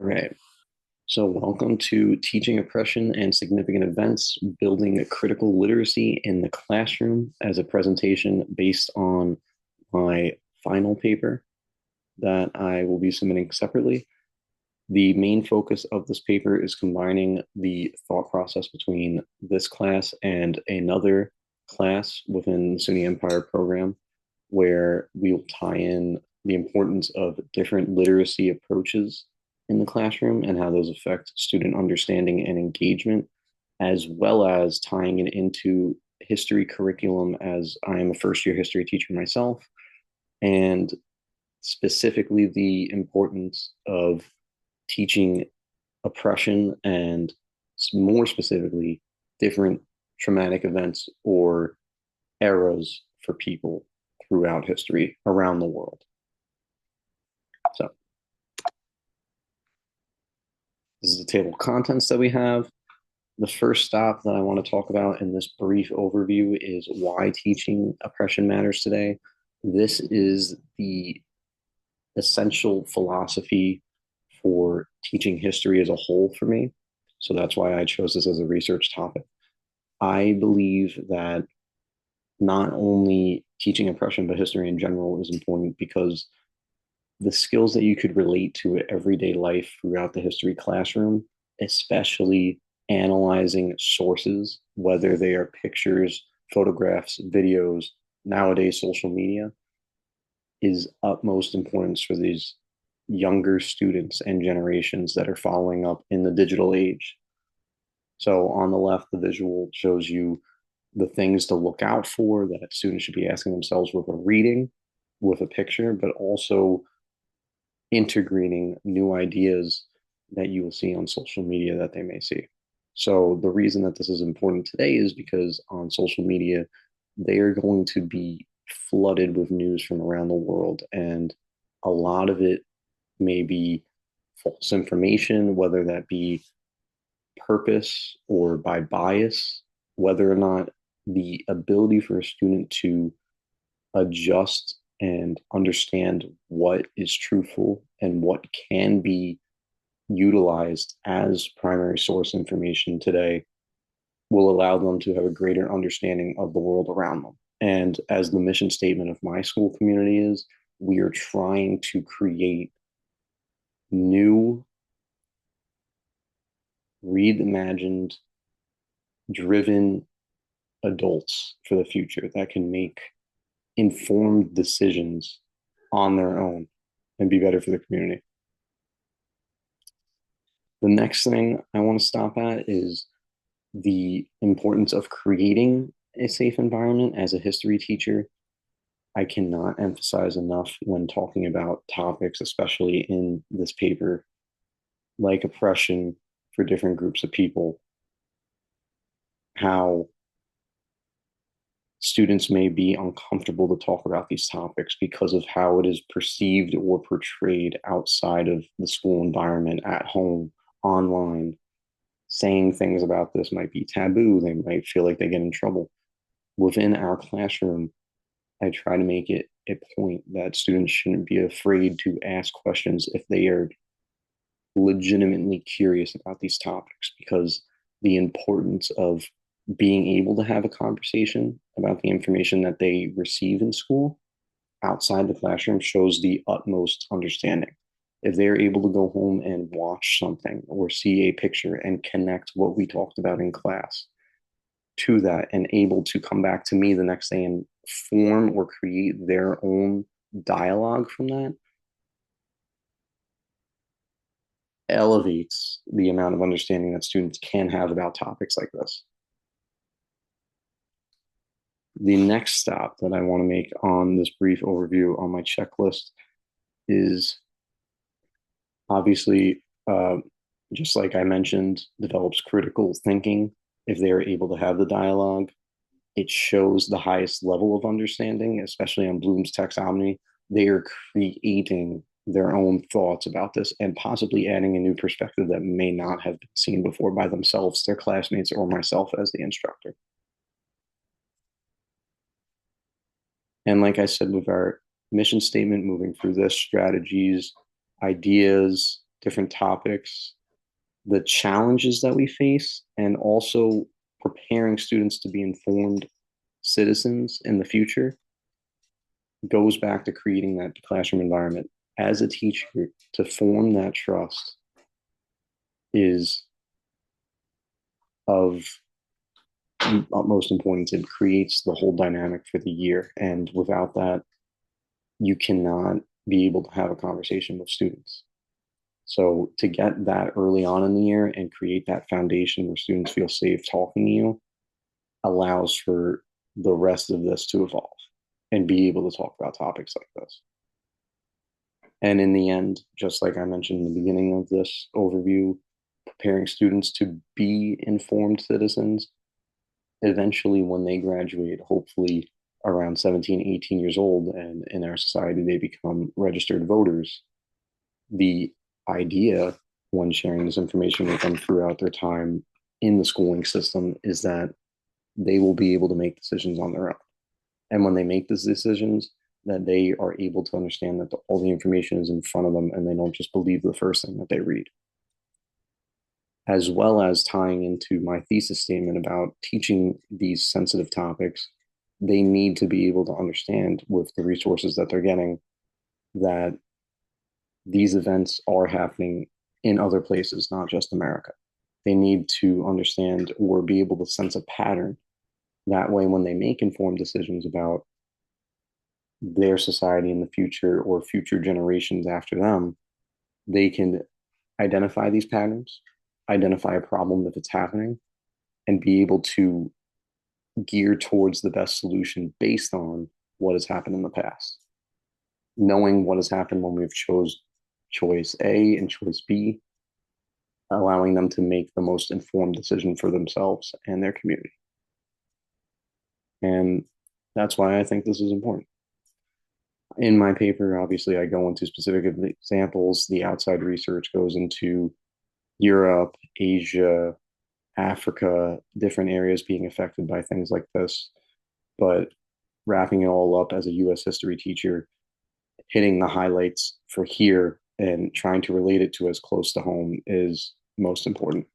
Right. So, welcome to Teaching Oppression and Significant Events, Building a Critical Literacy in the Classroom as a presentation based on my final paper that I will be submitting separately. The main focus of this paper is combining the thought process between this class and another class within the SUNY Empire program, where we will tie in the importance of different literacy approaches in the classroom and how those affect student understanding and engagement, as well as tying it into history curriculum, as I am a first year history teacher myself, and specifically the importance of teaching oppression and more specifically different traumatic events or eras for people throughout history around the world. So this is the table of contents that we have. The first stop that I want to talk about in this brief overview is why teaching oppression matters today. This is the essential philosophy for teaching history as a whole for me. So that's why I chose this as a research topic. I believe that not only teaching oppression, but history in general is important because the skills that you could relate to everyday life throughout the history classroom, especially analyzing sources, whether they are pictures, photographs, videos, nowadays social media, is utmost importance for these younger students and generations that are following up in the digital age. So on the left, the visual shows you the things to look out for that students should be asking themselves with a reading, with a picture, but also integrating new ideas that you will see on social media that they may see. So the reason that this is important today is because on social media, they are going to be flooded with news from around the world, and a lot of it may be false information, whether that be purpose or by bias, whether or not the ability for a student to adjust and understand what is truthful and what can be utilized as primary source information today will allow them to have a greater understanding of the world around them. And as the mission statement of my school community is, we are trying to create new, reimagined, driven adults for the future that can make informed decisions on their own and be better for the community. The next thing I want to stop at is the importance of creating a safe environment as a history teacher. I cannot emphasize enough when talking about topics, especially in this paper, like oppression for different groups of people, how students may be uncomfortable to talk about these topics because of how it is perceived or portrayed outside of the school environment, at home, online. Saying things about this might be taboo. They might feel like they get in trouble. Within our classroom, I try to make it a point that students shouldn't be afraid to ask questions if they are legitimately curious about these topics, because the importance of being able to have a conversation about the information that they receive in school outside the classroom shows the utmost understanding. If they're able to go home and watch something or see a picture and connect what we talked about in class to that and able to come back to me the next day and form or create their own dialogue from that, elevates the amount of understanding that students can have about topics like this. The next stop that I want to make on this brief overview on my checklist is obviously, just like I mentioned, develops critical thinking. If they are able to have the dialogue, it shows the highest level of understanding, especially on Bloom's taxonomy. They are creating their own thoughts about this and possibly adding a new perspective that may not have been seen before by themselves, their classmates, or myself as the instructor. And like I said, with our mission statement, moving through this, strategies, ideas, different topics, the challenges that we face, and also preparing students to be informed citizens in the future goes back to creating that classroom environment. As a teacher, to form that trust is of utmost importance. It creates the whole dynamic for the year. And without that, you cannot be able to have a conversation with students. So to get that early on in the year and create that foundation where students feel safe talking to you allows for the rest of this to evolve and be able to talk about topics like this. And in the end, just like I mentioned in the beginning of this overview, preparing students to be informed citizens, eventually when they graduate, hopefully around 17, 18 years old, and in our society, they become registered voters. The idea when sharing this information with them throughout their time in the schooling system is that they will be able to make decisions on their own. And when they make these decisions, that they are able to understand that all the information is in front of them and they don't just believe the first thing that they read. As well as tying into my thesis statement about teaching these sensitive topics, they need to be able to understand with the resources that they're getting that these events are happening in other places, not just America. They need to understand or be able to sense a pattern. That way, when they make informed decisions about their society in the future or future generations after them, they can identify these patterns, identify a problem if it's happening, and be able to gear towards the best solution based on what has happened in the past. Knowing what has happened when we've chose choice A and choice B, allowing them to make the most informed decision for themselves and their community. And that's why I think this is important. In my paper, obviously, I go into specific examples. The outside research goes into Europe, Asia, Africa, different areas being affected by things like this. But wrapping it all up as a US history teacher, hitting the highlights for here and trying to relate it to as close to home is most important.